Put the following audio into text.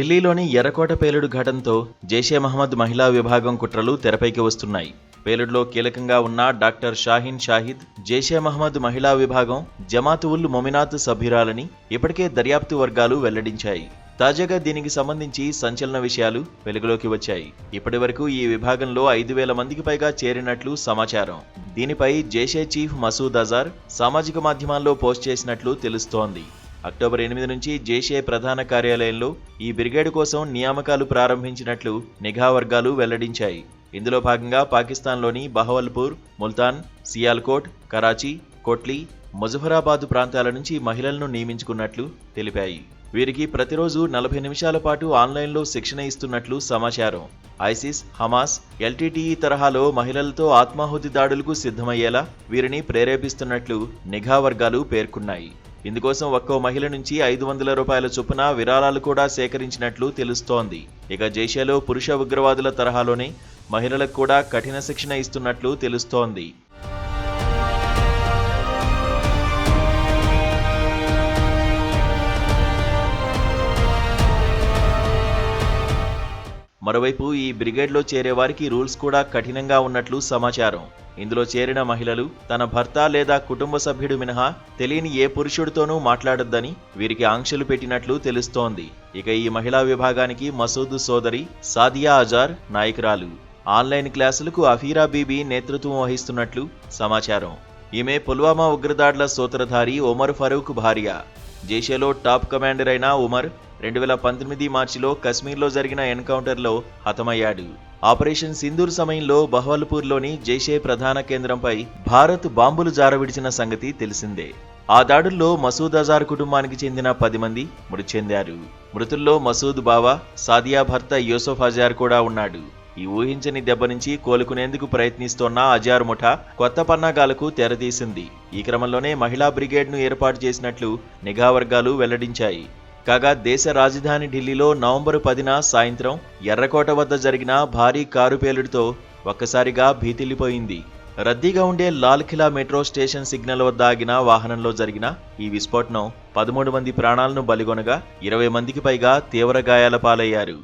ఢిల్లీలోని ఎర్రకోట పేలుడు ఘటనతో జైషే మహమ్మద్ మహిళా విభాగం కుట్రలు తెరపైకి వస్తున్నాయి. పేలుడులో కీలకంగా ఉన్న డాక్టర్ షాహీన్ షాహిద్ జైషే మహమ్మద్ మహిళా విభాగం జమాత్ ఉల్ మొమినాత్ సభ్యురాలని ఇప్పటికే దర్యాప్తు వర్గాలు వెల్లడించాయి. తాజాగా దీనికి సంబంధించి సంచలన విషయాలు వెలుగులోకి వచ్చాయి. ఇప్పటి వరకు ఈ విభాగంలో 5,000 మందికి పైగా చేరినట్లు సమాచారం. దీనిపై జైషే చీఫ్ మసూద్ అజార్ సామాజిక మాధ్యమాల్లో పోస్ట్ చేసినట్లు తెలుస్తోంది. అక్టోబర్ 8 నుంచి జైషే ప్రధాన కార్యాలయంలో ఈ బ్రిగేడ్ కోసం నియామకాలు ప్రారంభించినట్లు నిఘా వర్గాలు వెల్లడించాయి. ఇందులో భాగంగా పాకిస్తాన్లోని బహవల్పూర్, ముల్తాన్, సియాల్కోట్, కరాచీ, కోట్లీ, ముజఫరాబాద్ ప్రాంతాల నుంచి మహిళలను నియమించుకున్నట్లు తెలిపాయి. వీరికి ప్రతిరోజు 40 నిమిషాల పాటు ఆన్లైన్లో శిక్షణ ఇస్తున్నట్లు సమాచారం. ఐసిస్, హమాస్, ఎల్టీటీఈ తరహాలో మహిళలతో ఆత్మాహుతి దాడులకు సిద్ధమయ్యేలా వీరిని ప్రేరేపిస్తున్నట్లు నిఘా వర్గాలు పేర్కొన్నాయి. ఇందుకోసం ఒక్కో మహిళ నుంచి 500 రూపాయల చొప్పున విరాళాలు కూడా సేకరించినట్లు తెలుస్తోంది. ఇక జైషేలో పురుష ఉగ్రవాదుల తరహాలోనే మహిళలకు కూడా కఠిన శిక్షణ ఇస్తున్నట్లు తెలుస్తోంది. మరోవైపు ఈ బ్రిగేడ్లో చేరే వారికి రూల్స్ కూడా కఠినంగా ఉన్నట్లు సమాచారం. ఇందులో చేరిన మహిళలు తన భర్త లేదా కుటుంబ సభ్యుడు మినహా తెలియని ఏ పురుషుడితోనూ మాట్లాడొద్దని వీరికి ఆంక్షలు పెట్టినట్లు తెలుస్తోంది. ఇక ఈ మహిళా విభాగానికి మసూద్ సోదరి సాదియా అజార్ నాయకురాలు. ఆన్లైన్ క్లాసులకు అఫీరా బీబీ నేతృత్వం వహిస్తున్నట్లు సమాచారం. ఈమె పుల్వామా ఉగ్రదాడుల సూత్రధారి ఉమర్ ఫరూక్ భార్య. జైషేలో టాప్ కమాండర్ అయిన ఉమర్ 2019 మార్చిలో కశ్మీర్లో జరిగిన ఎన్కౌంటర్లో హతమయ్యాడు. ఆపరేషన్ సింధూర్ సమయంలో బహవల్పూర్లోని జైషే ప్రధాన కేంద్రంపై భారత్ బాంబులు జారవిడిచిన సంగతి తెలిసిందే. ఆ దాడుల్లో మసూద్ అజార్ కుటుంబానికి చెందిన 10 మంది మృతి చెందారు. మృతుల్లో మసూద్ బావా, సాదియా భర్త యూసుఫ్ అజార్ కూడా ఉన్నాడు. ఈ ఊహించని దెబ్బ నుంచి కోలుకునేందుకు ప్రయత్నిస్తోన్న అజార్ ముఠా కొత్త పన్నాగాలకు తెరతీసింది. ఈ క్రమంలోనే మహిళా బ్రిగేడ్ను ఏర్పాటు చేసినట్లు నిఘా వర్గాలు వెల్లడించాయి. కాగా దేశ రాజధాని ఢిల్లీలో నవంబర్ 10న సాయంత్రం ఎర్రకోట వద్ద జరిగిన భారీ కారు పేలుడుతో ఒక్కసారిగా భీతిల్లిపోయింది. రద్దీగా ఉండే లాల్ ఖిలా మెట్రో స్టేషన్ సిగ్నల్ వద్ద ఆగిన వాహనంలో జరిగిన ఈ విస్ఫోటనం 13 మంది ప్రాణాలను బలిగొనగా 20 మందికి పైగా తీవ్ర గాయాల పాలయ్యారు.